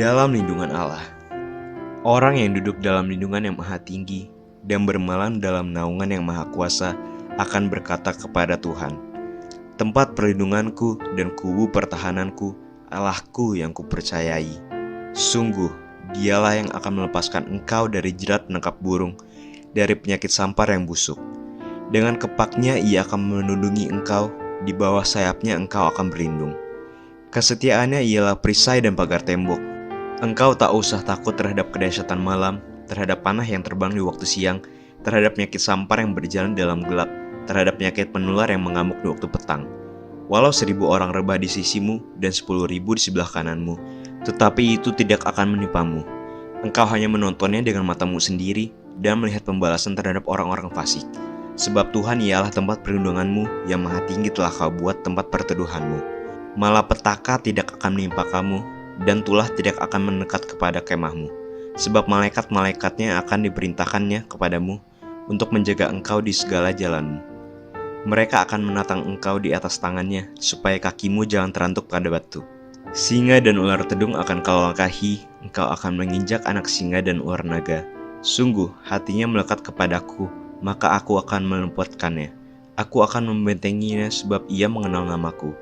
dalam lindungan Allah. Orang yang duduk dalam lindungan yang maha tinggi dan bermalam dalam naungan yang maha kuasa akan berkata kepada Tuhan, tempat perlindunganku dan kubu pertahananku, Allahku yang kupercayai. Sungguh, dialah yang akan melepaskan engkau dari jerat penangkap burung, dari penyakit sampar yang busuk. Dengan kepaknya ia akan melindungi engkau, di bawah sayapnya engkau akan berlindung. Kesetiaannya ialah perisai dan pagar tembok. Engkau tak usah takut terhadap kedahsyatan malam, terhadap panah yang terbang di waktu siang, terhadap penyakit sampar yang berjalan dalam gelap, terhadap penyakit penular yang mengamuk di waktu petang. Walau 1.000 orang rebah di sisimu dan 10.000 di sebelah kananmu, tetapi itu tidak akan menimpamu. Engkau hanya menontonnya dengan matamu sendiri dan melihat pembalasan terhadap orang-orang fasik. Sebab Tuhan ialah tempat perlindunganmu, yang maha tinggi telah kau buat tempat perteduhanmu. Malapetaka tidak akan menimpa kamu, dan tulah tidak akan mendekat kepada kemahmu. Sebab malaikat-malaikatnya akan diperintahkannya kepadamu untuk menjaga engkau di segala jalanmu. Mereka akan menatang engkau di atas tangannya, supaya kakimu jangan terantuk pada batu. Singa dan ular tedung akan kau langkahi, engkau akan menginjak anak singa dan ular naga. Sungguh, hatinya melekat kepadaku, maka aku akan meluputkannya. Aku akan membentenginya sebab ia mengenal namaku.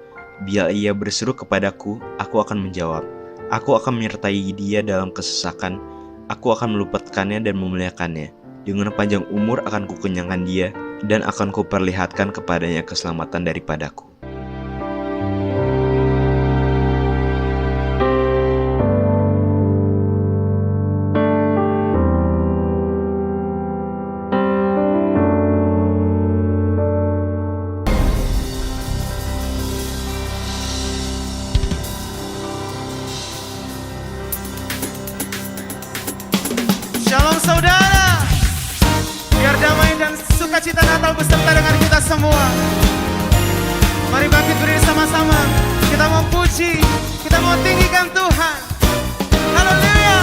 Bila ia berseru kepadaku, aku akan menjawab. Aku akan menyertai dia dalam kesesakan. Aku akan meluputkannya dan memuliakannya. Dengan panjang umur akan kukenyangkan dia, dan akan kuperlihatkan kepadanya keselamatan daripadaku. Shalom saudara, biar damai dan sukacita Natal beserta dengan kita semua. Mari bangkit berdiri sama-sama. Kita mau puji, kita mau tinggikan Tuhan. Haleluya.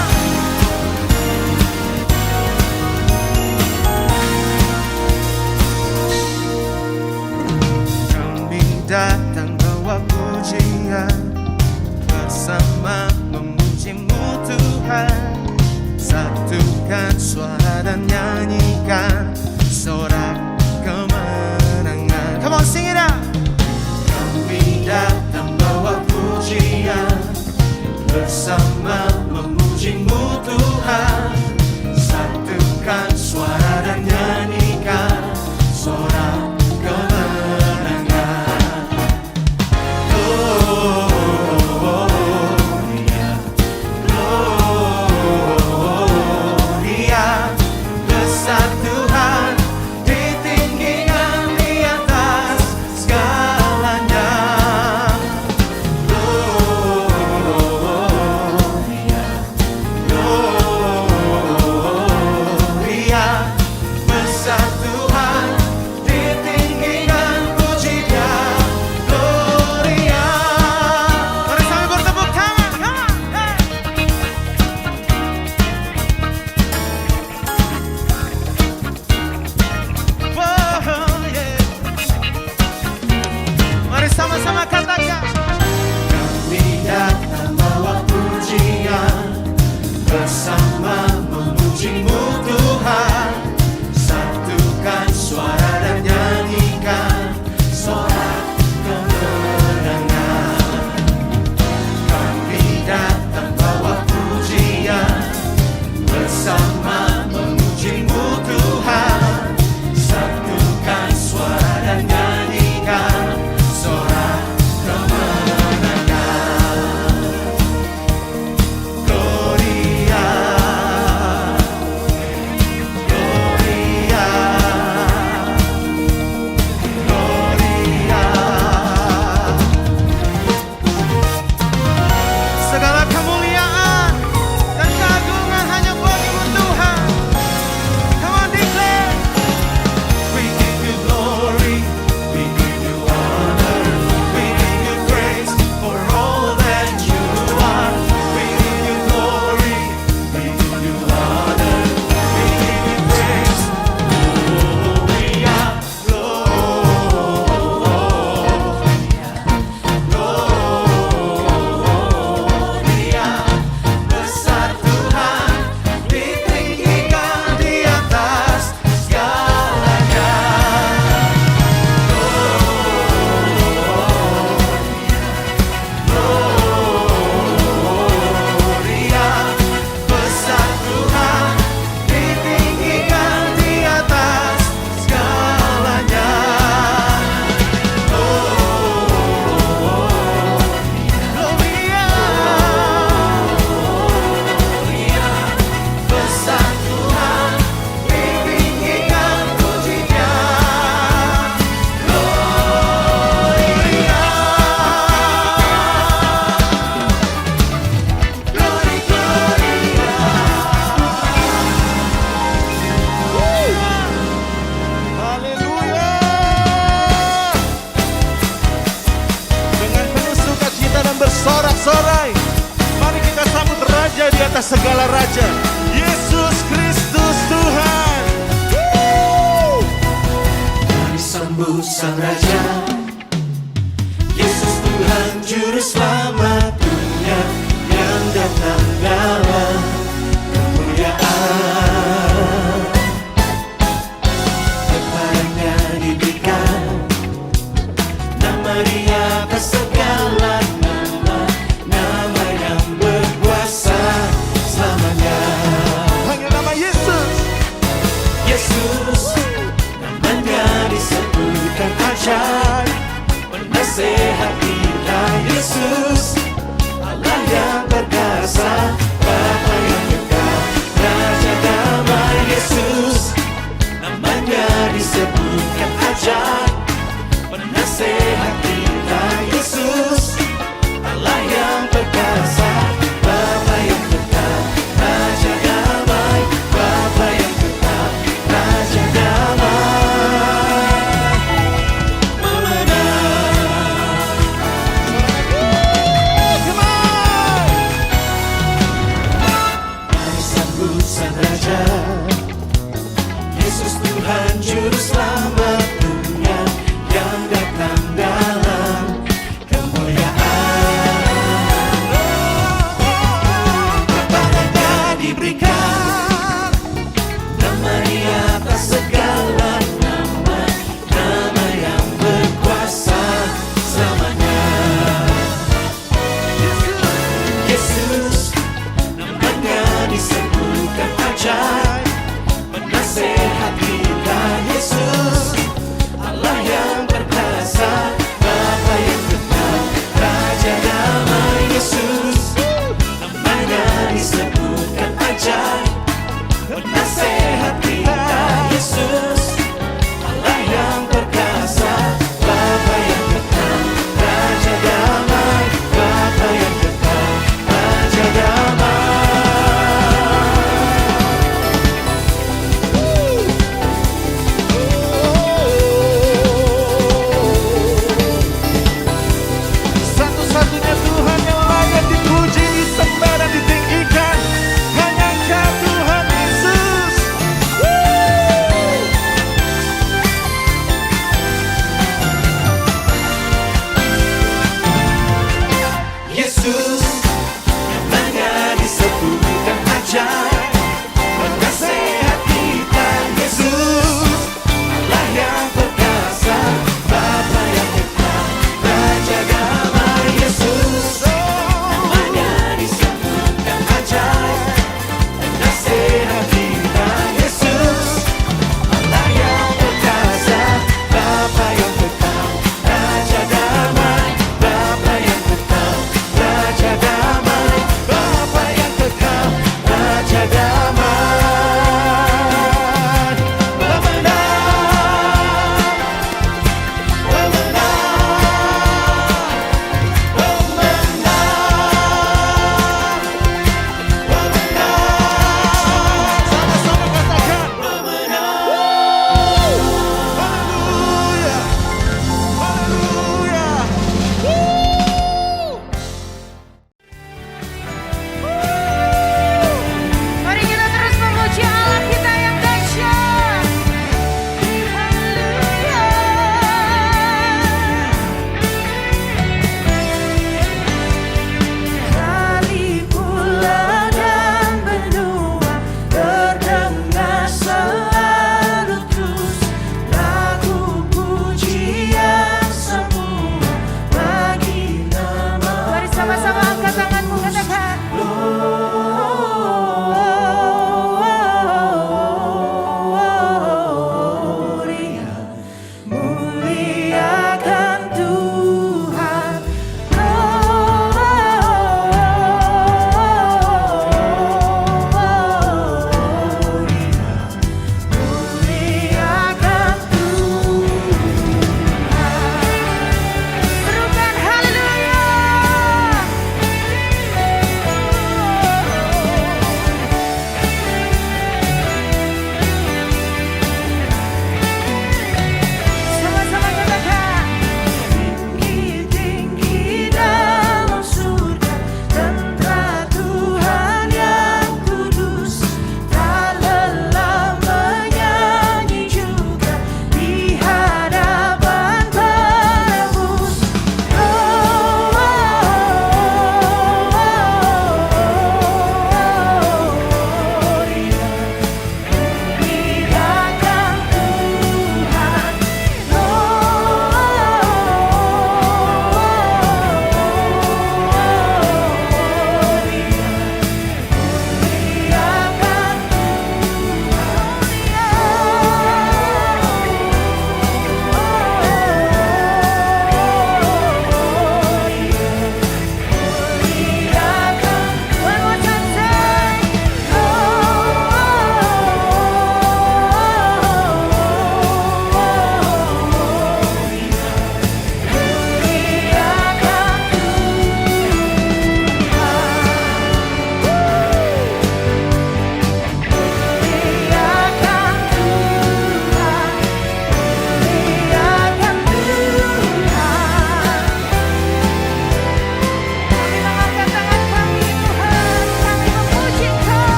Kami datang bawa pujian, bersama memujimu Tuhan. Satukan suara dan nyanyikan sorak kemenangan. Come on, sing it out. Kami datang bawa pujian, bersama memujimu Tuhan. Satukan suara dan nyanyikan sorak kemenangan. Besar Tuhan di bersorak-sorai. Mari kita sambut Raja di atas segala raja, Yesus Kristus Tuhan. Mari sambut Sang Raja, Yesus Tuhan Juru Selamat dunia yang datang dalam kemuliaan. Kepadanya diberikan nama di atas segala nama, nama yang berkuasa selamanya. Hanya nama Yesus. Yesus, namanya disebutkan ajaib, penasehat kita Yesus.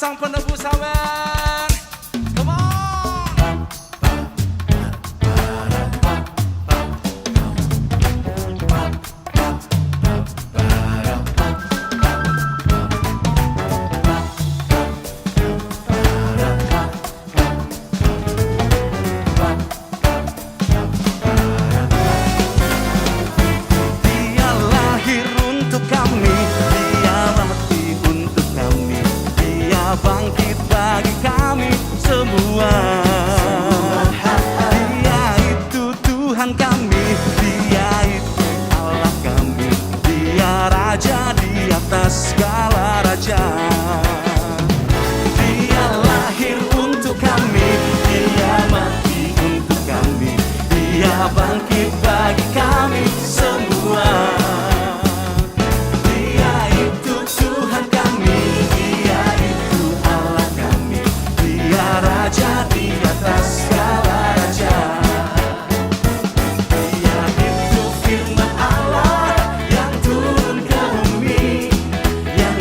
sang penebus, amen. Come on. Dia lahir untuk kami, Dia mati untuk kami, Dia bangkit bagi kami semua. Dia itu Tuhan kami, Dia itu Allah kami, Dia Raja di atas segala raja. Dia lahir untuk kami, Dia mati untuk kami, Dia bangkit bagi kami semua. Dia itu Tuhan kami, Dia itu Allah kami, Dia Raja di atas segala raja. Dia itu firman Allah yang turun ke bumi, yang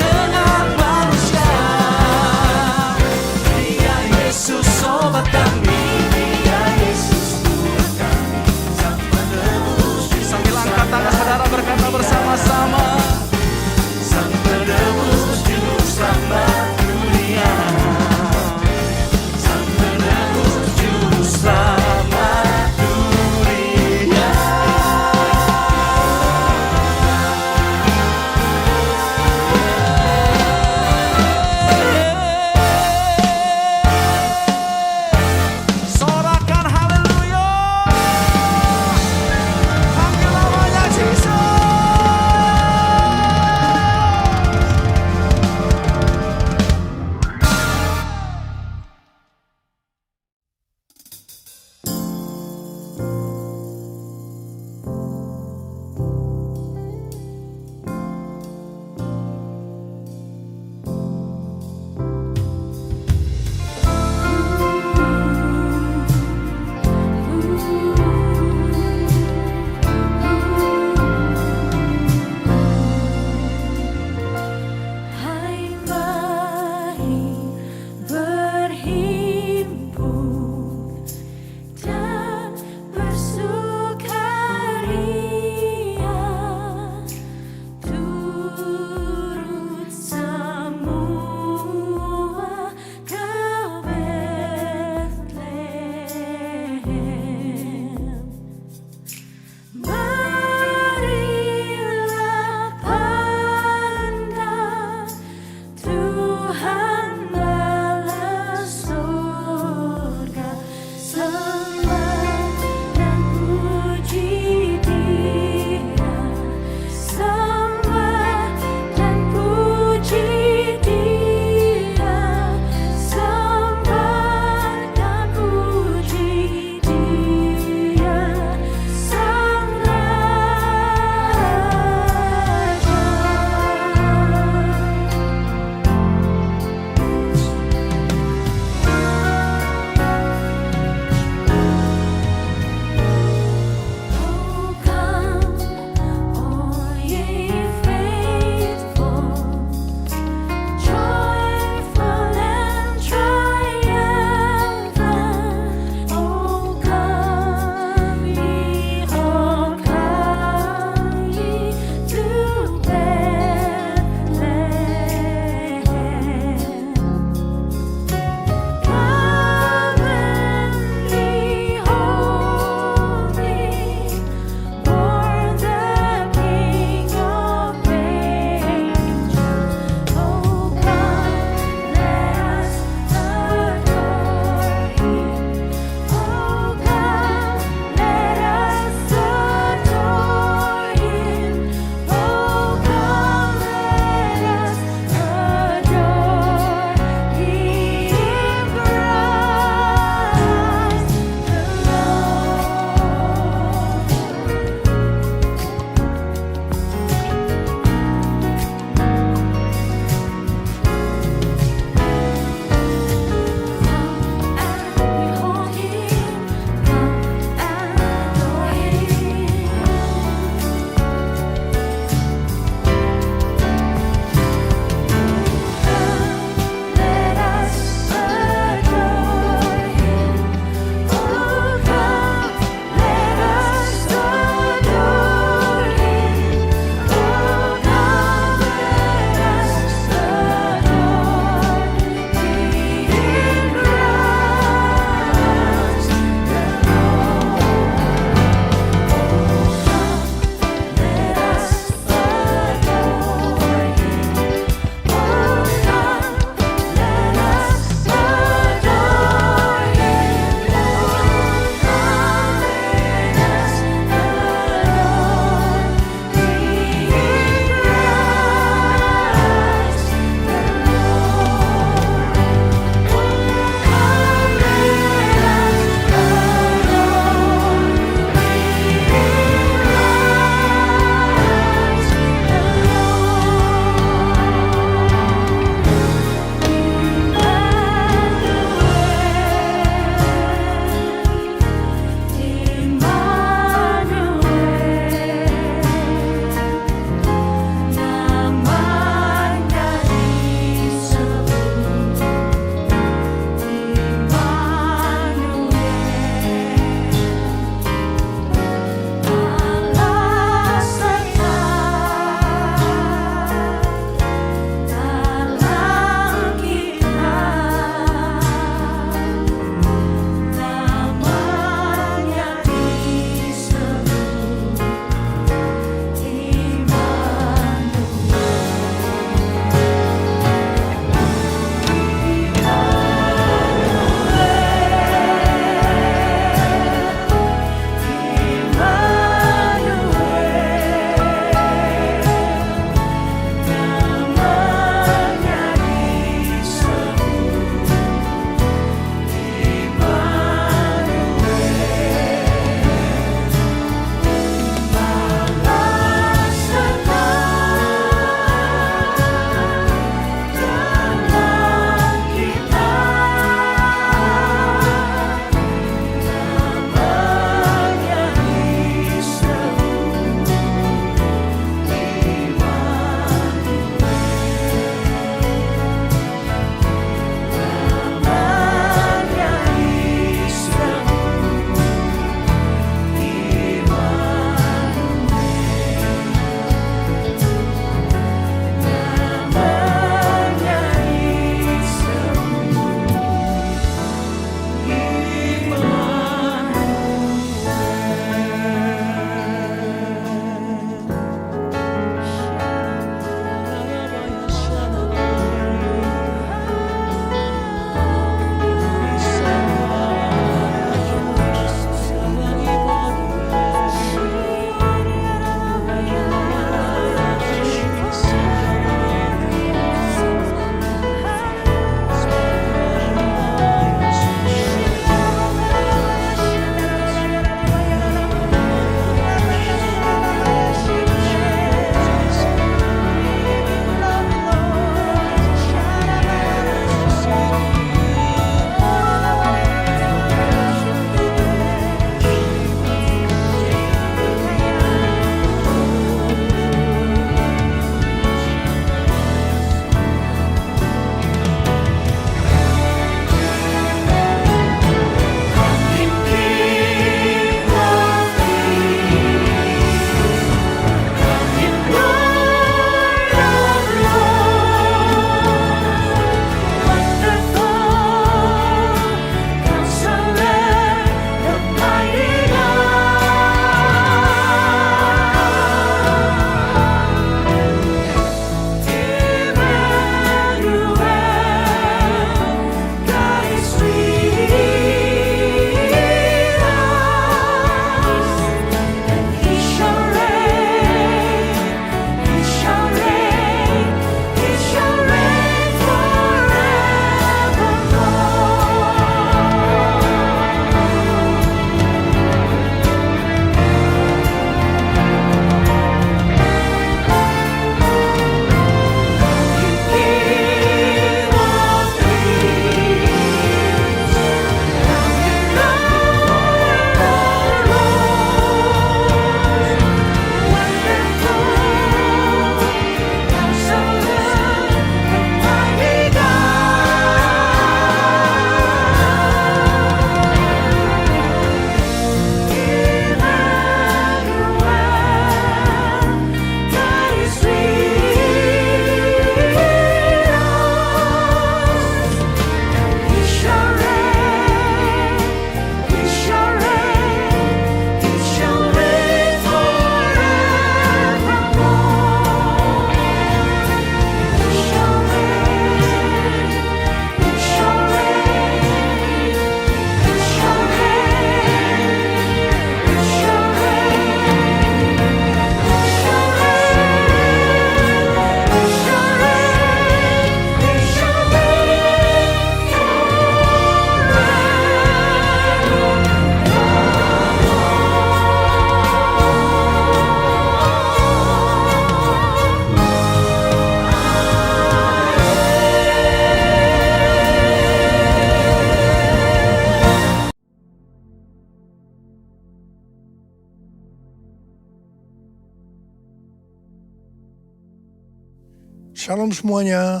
Shalom semuanya.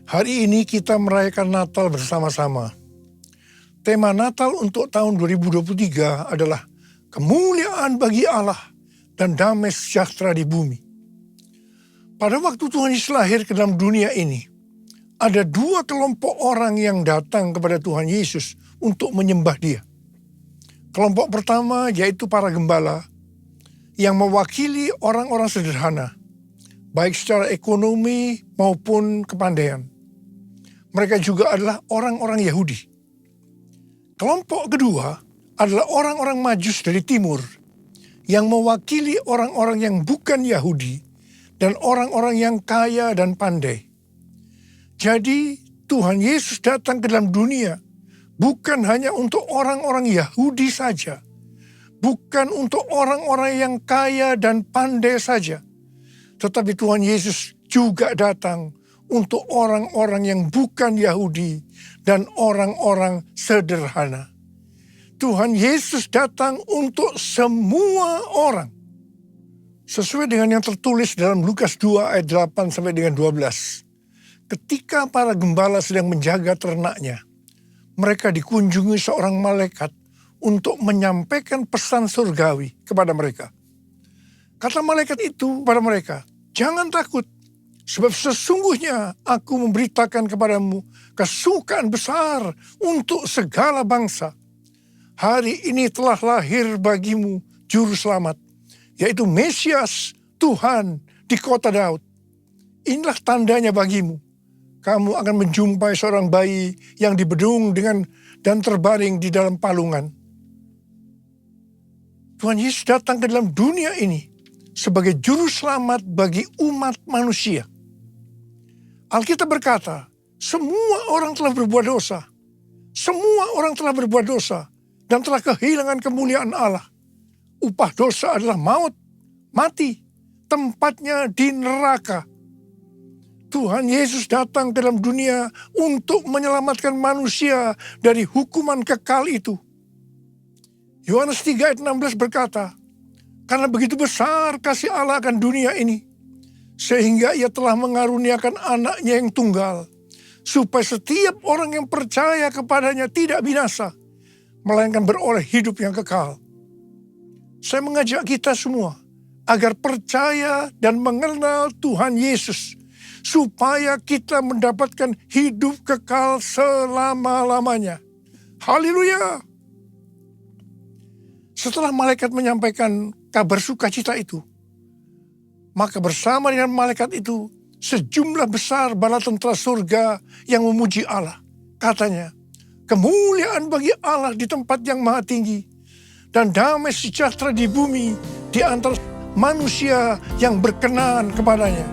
Hari ini kita merayakan Natal bersama-sama. Tema Natal untuk tahun 2023 adalah kemuliaan bagi Allah dan damai sejahtera di bumi. Pada waktu Tuhan Yesus lahir ke dalam dunia ini, ada dua kelompok orang yang datang kepada Tuhan Yesus untuk menyembah Dia. Kelompok pertama yaitu para gembala yang mewakili orang-orang sederhana, baik secara ekonomi maupun kepandaian. Mereka juga adalah orang-orang Yahudi. Kelompok kedua adalah orang-orang Majus dari timur yang mewakili orang-orang yang bukan Yahudi dan orang-orang yang kaya dan pandai. Jadi Tuhan Yesus datang ke dalam dunia bukan hanya untuk orang-orang Yahudi saja, bukan untuk orang-orang yang kaya dan pandai saja, tetapi Tuhan Yesus juga datang untuk orang-orang yang bukan Yahudi dan orang-orang sederhana. Tuhan Yesus datang untuk semua orang. Sesuai dengan yang tertulis dalam Lukas 2 ayat 8 sampai dengan 12. Ketika para gembala sedang menjaga ternaknya, mereka dikunjungi seorang malaikat untuk menyampaikan pesan surgawi kepada mereka. Kata malaikat itu kepada mereka, "Jangan takut, sebab sesungguhnya aku memberitakan kepadamu kesukaan besar untuk segala bangsa. Hari ini telah lahir bagimu juru selamat, yaitu Mesias Tuhan di kota Daud. Inilah tandanya bagimu. Kamu akan menjumpai seorang bayi yang dibedung dan terbaring di dalam palungan." Tuhan Yesus datang ke dalam dunia ini sebagai juru selamat bagi umat manusia. Alkitab berkata, semua orang telah berbuat dosa. Semua orang telah berbuat dosa dan telah kehilangan kemuliaan Allah. Upah dosa adalah maut, mati, tempatnya di neraka. Tuhan Yesus datang ke dalam dunia untuk menyelamatkan manusia dari hukuman kekal itu. Yohanes 3 ayat 16 berkata, "Karena begitu besar kasih Allah akan dunia ini, sehingga Ia telah mengaruniakan anaknya yang tunggal, supaya setiap orang yang percaya kepadanya tidak binasa, melainkan beroleh hidup yang kekal." Saya mengajak kita semua agar percaya dan mengenal Tuhan Yesus, supaya kita mendapatkan hidup kekal selama-lamanya. Haleluya! Setelah malaikat menyampaikan kabar sukacita itu, maka bersama dengan malaikat itu, sejumlah besar bala tentara surga yang memuji Allah. Katanya, "Kemuliaan bagi Allah di tempat yang maha tinggi, dan damai sejahtera di bumi di antara manusia yang berkenan kepadanya."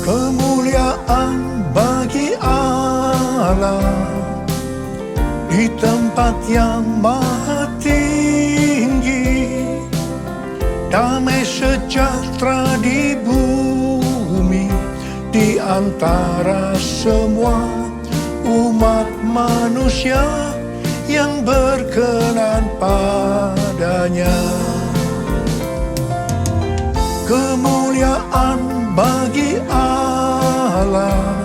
Kemuliaan bagi Allah di tempat yang maha tinggi, damai sejahtera di bumi di antara semua umat manusia yang berkenan padanya. Kemuliaan bagi Allah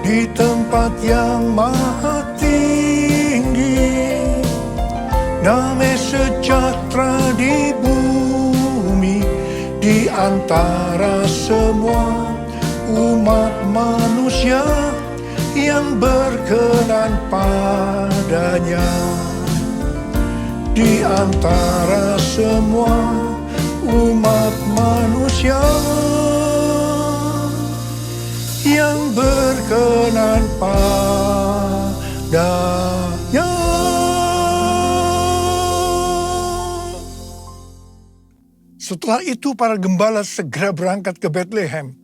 di tempat yang maha tinggi, damai sejahtera di bumi di antara semua umat manusia yang berkenan padanya. Di antara semua umat manusia yang berkenan padanya. Setelah itu para gembala segera berangkat ke Bethlehem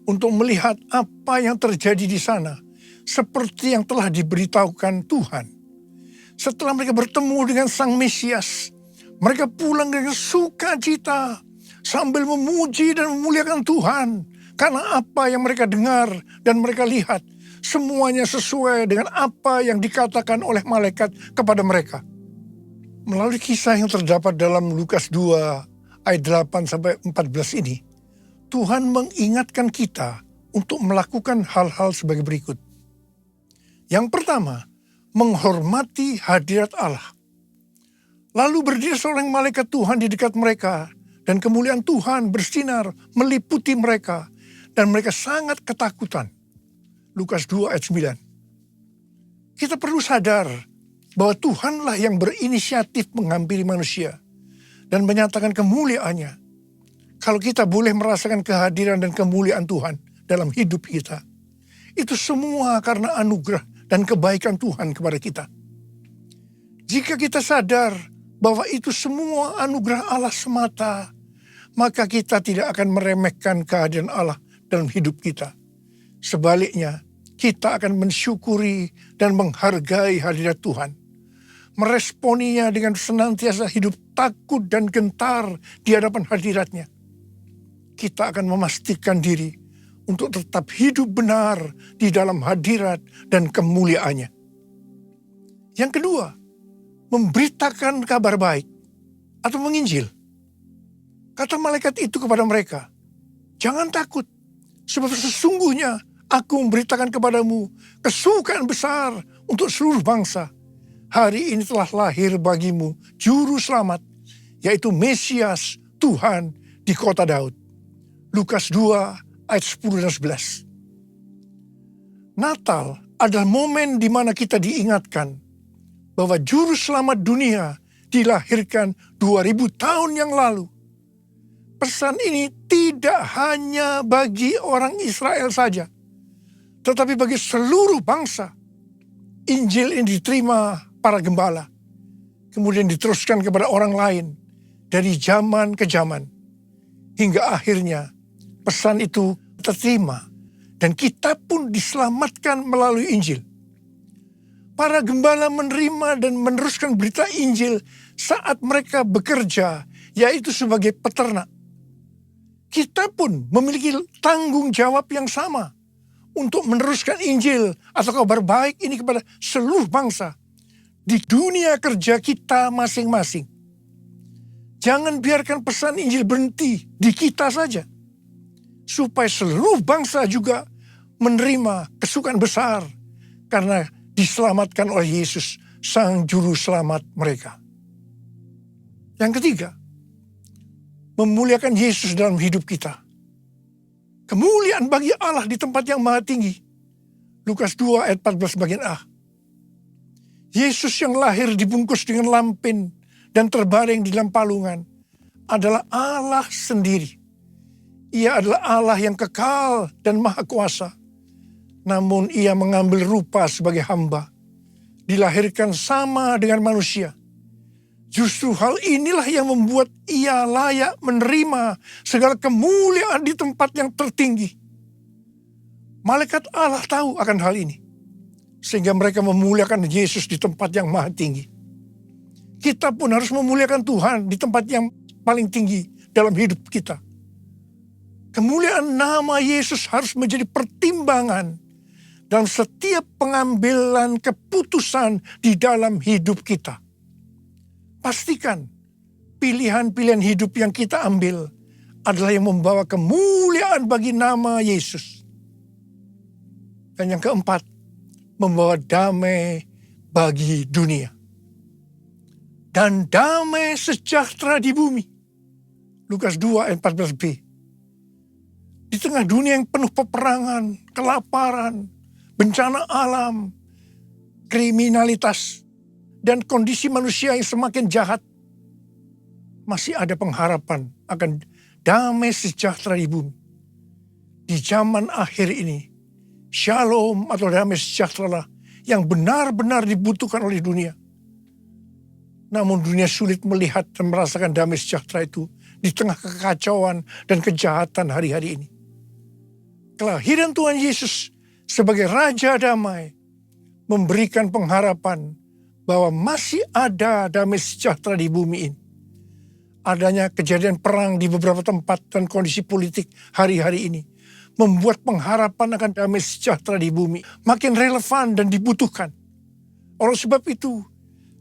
untuk melihat apa yang terjadi di sana, seperti yang telah diberitahukan Tuhan. Setelah mereka bertemu dengan Sang Mesias, mereka pulang dengan sukacita sambil memuji dan memuliakan Tuhan. Karena apa yang mereka dengar dan mereka lihat, semuanya sesuai dengan apa yang dikatakan oleh malaikat kepada mereka. Melalui kisah yang terdapat dalam Lukas 2 ayat 8-14 ini, Tuhan mengingatkan kita untuk melakukan hal-hal sebagai berikut. Yang pertama, menghormati hadirat Allah. Lalu berdiri seorang malaikat Tuhan di dekat mereka, dan kemuliaan Tuhan bersinar meliputi mereka, dan mereka sangat ketakutan. Lukas 2 ayat 9. Kita perlu sadar bahwa Tuhanlah yang berinisiatif menghampiri manusia dan menyatakan kemuliaannya. Kalau kita boleh merasakan kehadiran dan kemuliaan Tuhan dalam hidup kita, itu semua karena anugerah dan kebaikan Tuhan kepada kita. Jika kita sadar bahwa itu semua anugerah Allah semata, maka kita tidak akan meremehkan kehadiran Allah dalam hidup kita. Sebaliknya, kita akan mensyukuri dan menghargai hadirat Tuhan. Meresponinya dengan senantiasa hidup takut dan gentar di hadapan hadiratnya. Kita akan memastikan diri untuk tetap hidup benar di dalam hadirat dan kemuliaannya. Yang kedua, memberitakan kabar baik atau menginjil. Kata malaikat itu kepada mereka, jangan takut, sebab sesungguhnya aku memberitakan kepadamu kesukaan besar untuk seluruh bangsa. Hari ini telah lahir bagimu juru selamat, yaitu Mesias Tuhan di kota Daud. Lukas 2 ayat 10 dan 11. Natal adalah momen di mana kita diingatkan bahwa juru selamat dunia dilahirkan 2000 tahun yang lalu. Pesan ini tidak hanya bagi orang Israel saja, tetapi bagi seluruh bangsa. Injil ini diterima para gembala, kemudian diteruskan kepada orang lain dari zaman ke zaman, hingga akhirnya pesan itu terterima dan kita pun diselamatkan melalui Injil. Para gembala menerima dan meneruskan berita Injil saat mereka bekerja, yaitu sebagai peternak. Kita pun memiliki tanggung jawab yang sama untuk meneruskan Injil atau kabar baik ini kepada seluruh bangsa di dunia kerja kita masing-masing. Jangan biarkan pesan Injil berhenti di kita saja, supaya seluruh bangsa juga menerima kesukaan besar karena diselamatkan oleh Yesus, Sang Juru Selamat mereka. Yang ketiga, memuliakan Yesus dalam hidup kita. Kemuliaan bagi Allah di tempat yang maha tinggi. Lukas 2 ayat 14 bagian A. Yesus yang lahir dibungkus dengan lampin dan terbaring di dalam palungan adalah Allah sendiri. Ia adalah Allah yang kekal dan maha kuasa. Namun ia mengambil rupa sebagai hamba. Dilahirkan sama dengan manusia. Justru hal inilah yang membuat ia layak menerima segala kemuliaan di tempat yang tertinggi. Malaikat Allah tahu akan hal ini, sehingga mereka memuliakan Yesus di tempat yang maha tinggi. Kita pun harus memuliakan Tuhan di tempat yang paling tinggi dalam hidup kita. Kemuliaan nama Yesus harus menjadi pertimbangan dalam setiap pengambilan keputusan di dalam hidup kita. Pastikan pilihan-pilihan hidup yang kita ambil adalah yang membawa kemuliaan bagi nama Yesus. Dan yang keempat, membawa damai bagi dunia. Dan damai sejahtera di bumi. Lukas 2 ayat 14b. Di tengah dunia yang penuh peperangan, kelaparan, bencana alam, kriminalitas, dan kondisi manusia yang semakin jahat, masih ada pengharapan akan damai sejahtera di bumi. Di zaman akhir ini, shalom atau damai sejahtera yang benar-benar dibutuhkan oleh dunia. Namun dunia sulit melihat dan merasakan damai sejahtera itu di tengah kekacauan dan kejahatan hari-hari ini. Kelahiran Tuhan Yesus sebagai Raja Damai memberikan pengharapan bahwa masih ada damai sejahtera di bumi ini. Adanya kejadian perang di beberapa tempat dan kondisi politik hari-hari ini membuat pengharapan akan damai sejahtera di bumi makin relevan dan dibutuhkan. Oleh sebab itu,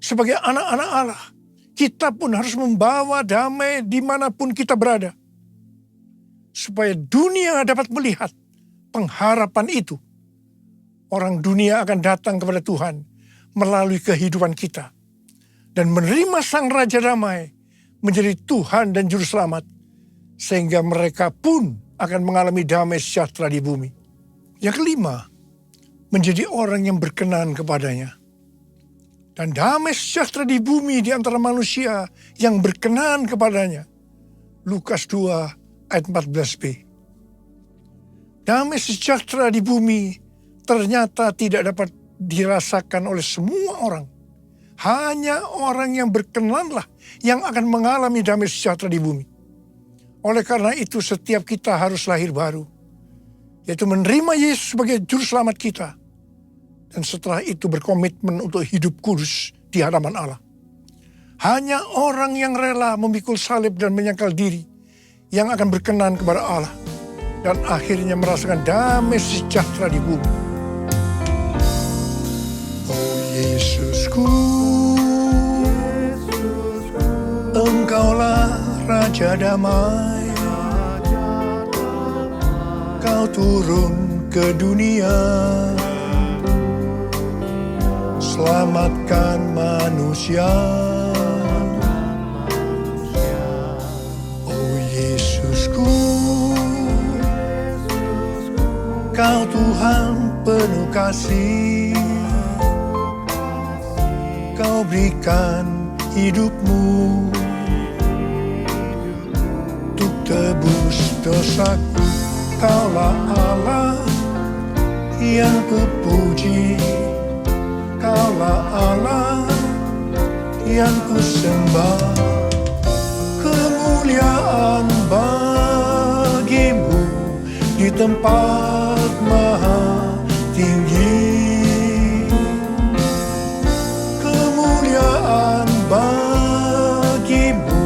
sebagai anak-anak Allah, kita pun harus membawa damai dimanapun kita berada. supaya dunia dapat melihat pengharapan itu. Orang dunia akan datang kepada Tuhan melalui kehidupan kita dan menerima Sang Raja Damai menjadi Tuhan dan Juru Selamat, sehingga mereka pun akan mengalami damai sejahtera di bumi. Yang kelima, menjadi orang yang berkenan kepadanya. Dan damai sejahtera di bumi di antara manusia yang berkenan kepadanya. Lukas 2 ayat 14b. Damai sejahtera di bumi ternyata tidak dapat dirasakan oleh semua orang. Hanya orang yang berkenanlah yang akan mengalami damai sejahtera di bumi. Oleh karena itu setiap kita harus lahir baru, yaitu menerima Yesus sebagai Juru Selamat kita. Dan setelah itu berkomitmen untuk hidup kudus di hadapan Allah. Hanya orang yang rela memikul salib dan menyangkal diri yang akan berkenan kepada Allah. Dan akhirnya merasakan damai sejahtera di bumi. Oh Yesusku, Engkaulah Raja Damai. Kau turun ke dunia, selamatkan manusia. Oh Yesusku, Kau Tuhan penuh kasih. Kau berikan hidupmu untuk tebus dosaku. Kaulah Allah yang kupuji. Kaulah Allah yang kusembah. Kemuliaan bagimu di tempat maha tinggi. Kemuliaan bagimu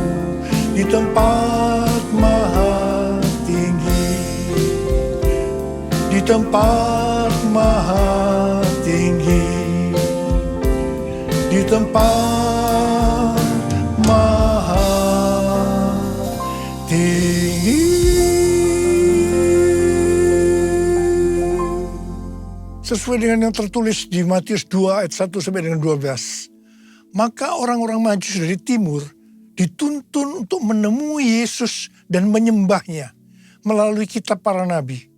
di tempat maha tinggi. Di tempat maha tinggi. Di tempat maha tinggi. Sesuai dengan yang tertulis di Matius 2 ayat 1 sampai dengan 12. Maka orang-orang Majus dari timur dituntun untuk menemui Yesus dan menyembahnya melalui kitab para nabi.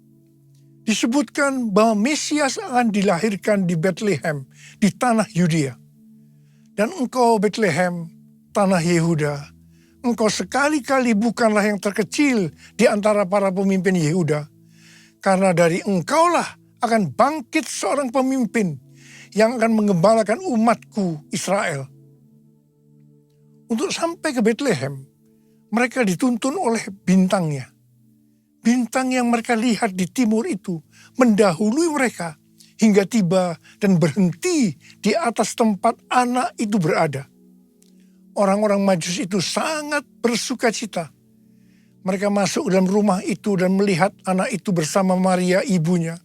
Disebutkan bahwa Mesias akan dilahirkan di Bethlehem, di tanah Yudea. Dan engkau Bethlehem, tanah Yehuda, engkau sekali-kali bukanlah yang terkecil di antara para pemimpin Yehuda. Karena dari engkaulah akan bangkit seorang pemimpin yang akan mengembalakan umatku Israel. Untuk sampai ke Bethlehem, mereka dituntun oleh bintangnya. Bintang yang mereka lihat di timur itu mendahului mereka hingga tiba dan berhenti di atas tempat anak itu berada. Orang-orang Majus itu sangat bersuka cita. Mereka masuk dalam rumah itu dan melihat anak itu bersama Maria ibunya.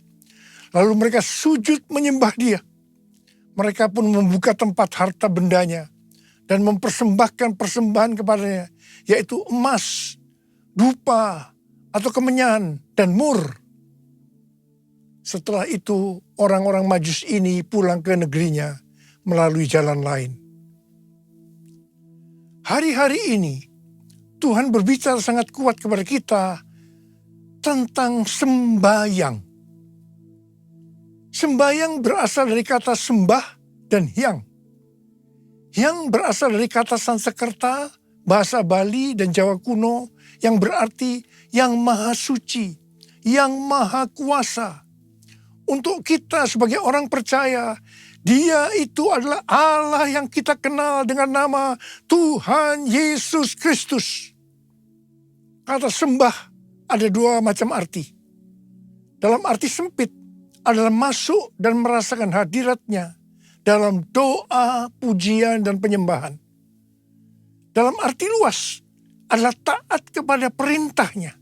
Lalu mereka sujud menyembah dia. Mereka pun membuka tempat harta bendanya dan mempersembahkan persembahan kepadanya, yaitu emas, dupa, atau kemenyan, dan mur. Setelah itu orang-orang Majus ini pulang ke negerinya melalui jalan lain. Hari-hari ini Tuhan berbicara sangat kuat kepada kita tentang sembahyang. Sembahyang berasal dari kata sembah dan hyang. Hyang berasal dari kata Sanskerta, bahasa Bali dan Jawa kuno yang berarti yang maha suci, yang maha kuasa. Untuk kita sebagai orang percaya, Dia itu adalah Allah yang kita kenal dengan nama Tuhan Yesus Kristus. Kata sembah ada dua macam arti. Dalam arti sempit adalah masuk dan merasakan hadirat-Nya dalam doa, pujian, dan penyembahan. Dalam arti luas adalah taat kepada perintah-Nya.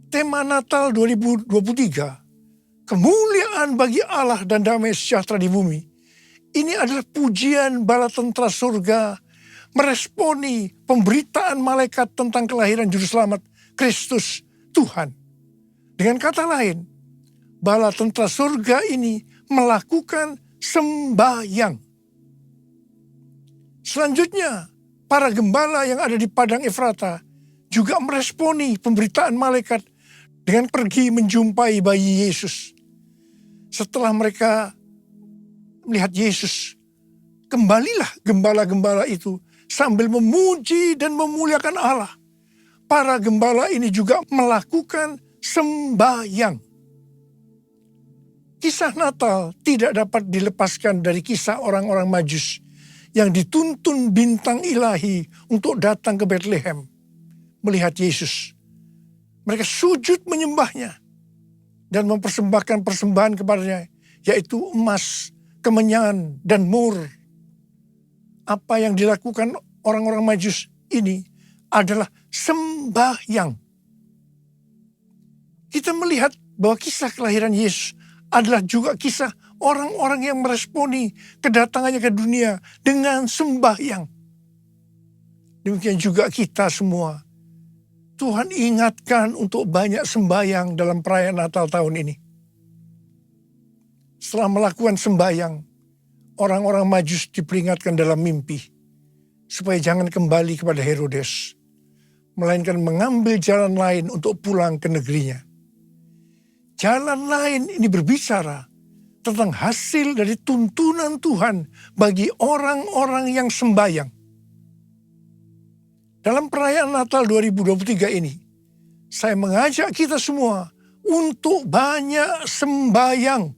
Tema Natal 2023, kemuliaan bagi Allah dan damai sejahtera di bumi. Ini adalah pujian bala tentara surga meresponi pemberitaan malaikat tentang kelahiran Juru Selamat Kristus Tuhan. Dengan kata lain, bala tentara surga ini melakukan sembahyang. Selanjutnya, para gembala yang ada di padang Efrata juga meresponi pemberitaan malaikat dengan pergi menjumpai bayi Yesus. Setelah mereka melihat Yesus, kembalilah gembala-gembala itu sambil memuji dan memuliakan Allah. Para gembala ini juga melakukan sembahyang. Kisah Natal tidak dapat dilepaskan dari kisah orang-orang Majus yang dituntun bintang ilahi untuk datang ke Bethlehem melihat Yesus. Mereka sujud menyembahnya dan mempersembahkan persembahan kepadanya, yaitu emas, kemenyan, dan mur. Apa yang dilakukan orang-orang Majus ini adalah sembahyang. Kita melihat bahwa kisah kelahiran Yesus adalah juga kisah orang-orang yang meresponi kedatangannya ke dunia dengan sembahyang. Demikian juga kita semua. Tuhan ingatkan untuk banyak sembahyang dalam perayaan Natal tahun ini. Setelah melakukan sembahyang, orang-orang Majus diperingatkan dalam mimpi supaya jangan kembali kepada Herodes, melainkan mengambil jalan lain untuk pulang ke negerinya. Jalan lain ini berbicara tentang hasil dari tuntunan Tuhan bagi orang-orang yang sembahyang. Dalam perayaan Natal 2023 ini, saya mengajak kita semua untuk banyak sembahyang.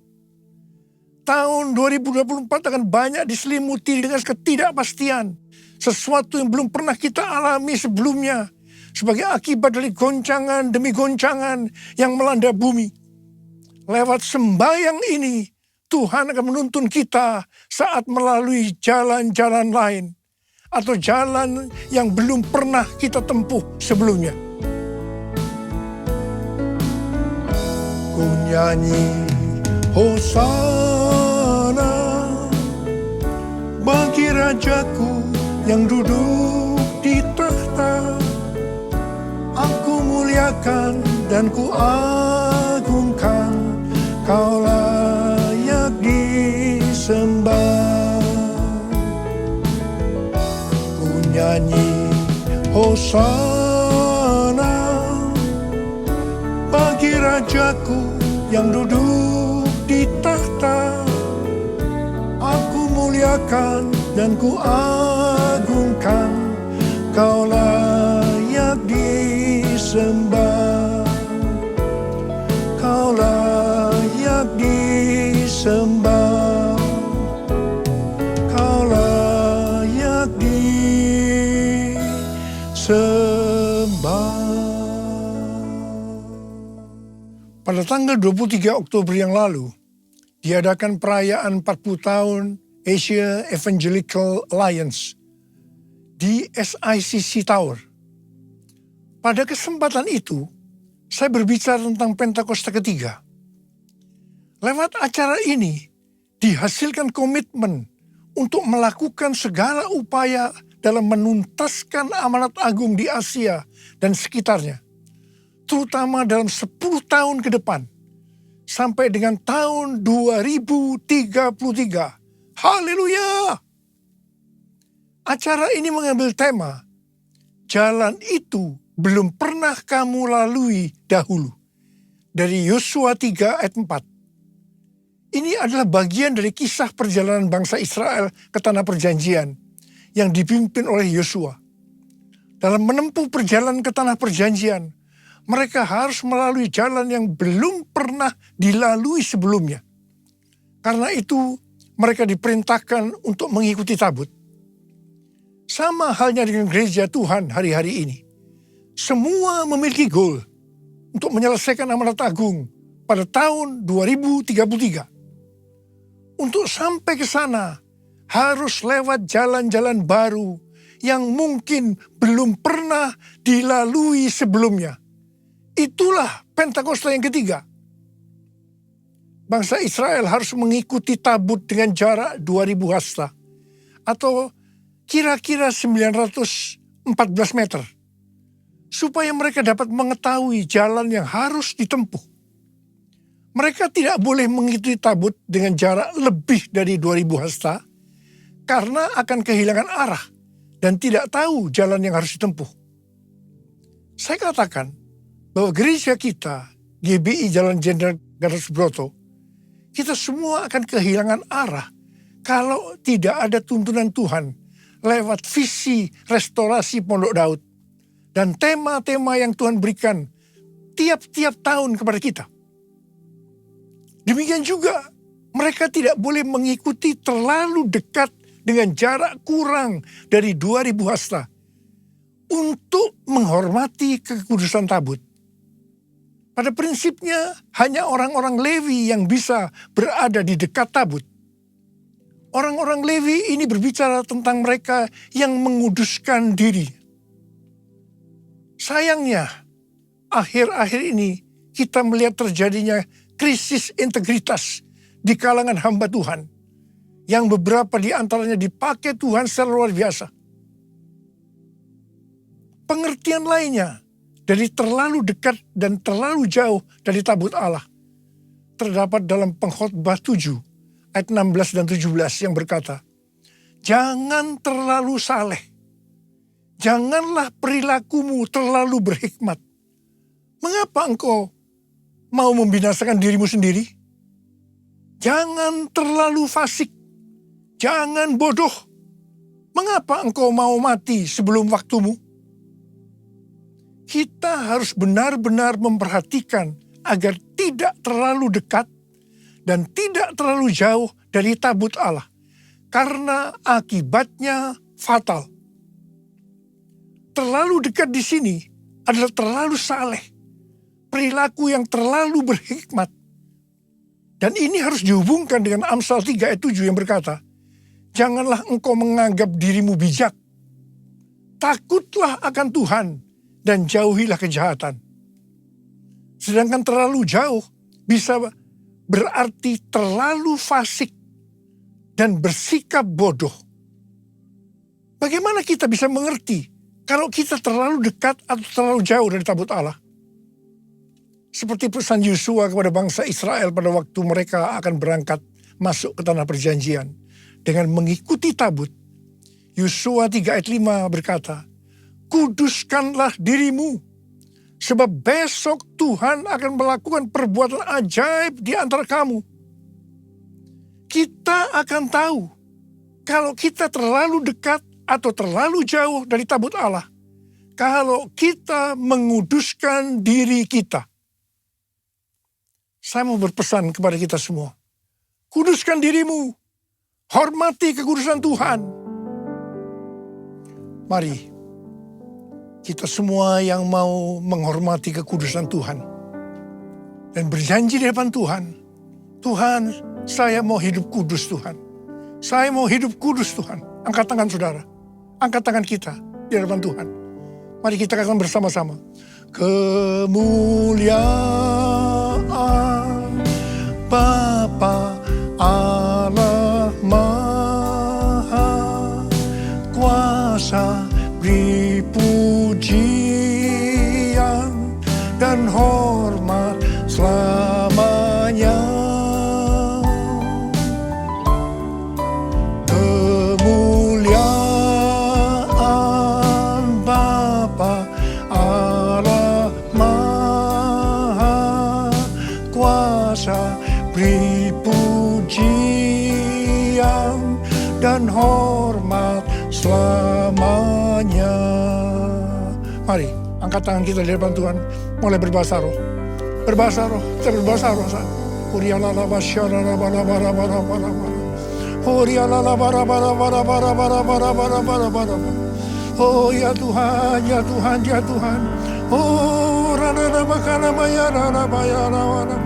Tahun 2024 akan banyak diselimuti dengan ketidakpastian. Sesuatu yang belum pernah kita alami sebelumnya. Sebagai akibat dari goncangan demi goncangan yang melanda bumi. Lewat sembahyang ini, Tuhan akan menuntun kita saat melalui jalan-jalan lain. Atau jalan yang belum pernah kita tempuh sebelumnya. Ku nyanyi Hosana bagi Rajaku yang duduk di tahta. Aku muliakan dan ku agungkan, Kau layak disembah. Ku nyanyi Hosana bagi Rajaku yang duduk di tahta. Aku muliakan dan ku agungkan, Kau layak disembah. Kau layak disembah. Kau layak disembah. Pada tanggal 23 Oktober yang lalu, diadakan perayaan 40 tahun Asia Evangelical Alliance di SICC Tower. Pada kesempatan itu, saya berbicara tentang Pentakosta ketiga. Lewat acara ini, dihasilkan komitmen untuk melakukan segala upaya dalam menuntaskan amanat agung di Asia dan sekitarnya. Terutama dalam 10 tahun ke depan, sampai dengan tahun 2033. Haleluya! Acara ini mengambil tema, jalan itu belum pernah kamu lalui dahulu. Dari Yosua 3 ayat 4. Ini adalah bagian dari kisah perjalanan bangsa Israel ke tanah perjanjian yang dipimpin oleh Yosua. Dalam menempuh perjalanan ke tanah perjanjian, mereka harus melalui jalan yang belum pernah dilalui sebelumnya. Karena itu, mereka diperintahkan untuk mengikuti tabut. Sama halnya dengan gereja Tuhan hari-hari ini. Semua memiliki goal untuk menyelesaikan amanat agung pada tahun 2033. Untuk sampai ke sana, harus lewat jalan-jalan baru yang mungkin belum pernah dilalui sebelumnya. Itulah Pentakosta yang ketiga. Bangsa Israel harus mengikuti tabut dengan jarak 2000 hasta atau kira-kira 914 meter. supaya mereka dapat mengetahui jalan yang harus ditempuh. Mereka tidak boleh mengikuti tabut dengan jarak lebih dari 2000 hasta karena akan kehilangan arah dan tidak tahu jalan yang harus ditempuh. Saya katakan bahwa gereja kita, GBI Jalan Jenderal Gatot Subroto, kita semua akan kehilangan arah kalau tidak ada tuntunan Tuhan lewat visi restorasi Pondok Daud dan tema-tema yang Tuhan berikan tiap-tiap tahun kepada kita. Demikian juga mereka tidak boleh mengikuti terlalu dekat dengan jarak kurang dari 2000 hasta untuk menghormati kekudusan tabut. Pada prinsipnya hanya orang-orang Lewi yang bisa berada di dekat tabut. Orang-orang Lewi ini berbicara tentang mereka yang menguduskan diri. Sayangnya, akhir-akhir ini kita melihat terjadinya krisis integritas di kalangan hamba Tuhan, yang beberapa di antaranya dipakai Tuhan secara luar biasa. Pengertian lainnya dari terlalu dekat dan terlalu jauh dari tabut Allah terdapat dalam Pengkhotbah 7 ayat 16 dan 17 yang berkata, "Jangan terlalu saleh, janganlah perilakumu terlalu berhikmat. Mengapa engkau mau membinasakan dirimu sendiri? Jangan terlalu fasik, jangan bodoh. Mengapa engkau mau mati sebelum waktumu?" Kita harus benar-benar memperhatikan agar tidak terlalu dekat dan tidak terlalu jauh dari tabut Allah, karena akibatnya fatal. Terlalu dekat di sini adalah terlalu saleh, perilaku yang terlalu berhikmat. Dan ini harus dihubungkan dengan Amsal 3 ayat 7 yang berkata, "Janganlah engkau menganggap dirimu bijak. Takutlah akan Tuhan dan jauhilah kejahatan." Sedangkan terlalu jauh bisa berarti terlalu fasik dan bersikap bodoh. Bagaimana kita bisa mengerti kalau kita terlalu dekat atau terlalu jauh dari tabut Allah? Seperti pesan Yosua kepada bangsa Israel pada waktu mereka akan berangkat masuk ke tanah perjanjian dengan mengikuti tabut. Yosua 3 ayat 5 berkata, "Kuduskanlah dirimu, sebab besok Tuhan akan melakukan perbuatan ajaib di antara kamu." Kita akan tahu kalau kita terlalu dekat atau terlalu jauh dari tabut Allah, kalau kita menguduskan diri kita. Saya mau berpesan kepada kita semua, kuduskan dirimu, hormati kekudusan Tuhan. Mari kita semua yang mau menghormati kekudusan Tuhan dan berjanji di depan Tuhan, "Tuhan, saya mau hidup kudus Tuhan. Saya mau hidup kudus Tuhan." Angkat tangan saudara, angkat tangan kita di hadapan Tuhan. Mari kita akan bersama-sama. Kemuliaan Bapa Allah Maha Kuasa, beri pujian dan hormat selamanya. Kemuliaan Bapa Allah Maha Kuasa, beri pujian dan hormat selamanya. Mari, angkat tangan kita di depan Tuhan, mulai berbahasa roh. Berbahasa roh, kita berbahasa roh. Oh ya Tuhan, ya Tuhan, ya Tuhan. Oh rana makana maya rana maya rana.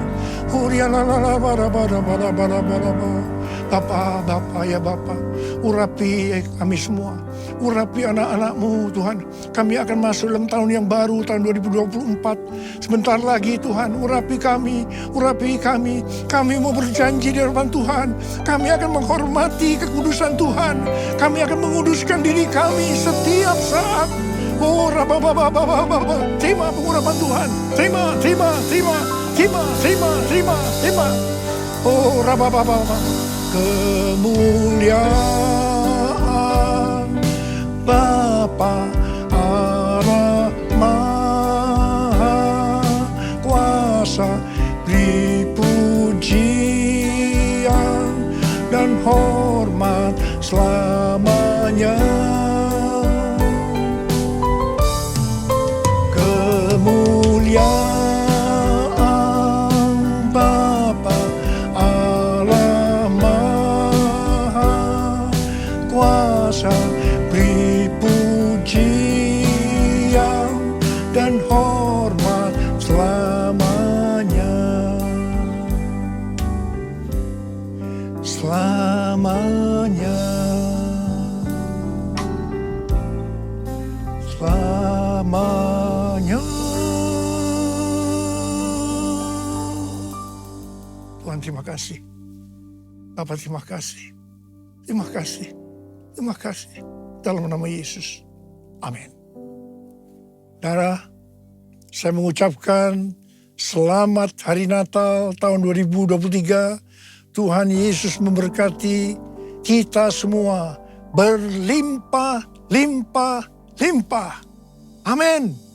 Bapa ya Bapa, urapi kami semua, urapi anak-anak-Mu Tuhan. Kami akan masuk dalam tahun yang baru, tahun 2024. Sebentar lagi Tuhan, urapi kami, urapi kami. Kami mau berjanji di hadapan Tuhan, kami akan menghormati kekudusan Tuhan. Kami akan menguduskan diri kami setiap saat Oh, terima pengurapan Tuhan. Terima. Oh, kemuliaan Bapa Allah Maha Kuasa, beri pujian dan hormat selamanya. Kemuliaan Bapa Allah Maha Kuasa, beri pujian dan hormat selamanya. Selamanya. Selamanya. Tuhan, terima kasih. Bapa, terima kasih. Terima kasih. Terima kasih. Dalam nama Yesus. Amin. Saudara, saya mengucapkan selamat Hari Natal tahun 2023. Tuhan Yesus memberkati kita semua berlimpah, limpah, limpah. Amin.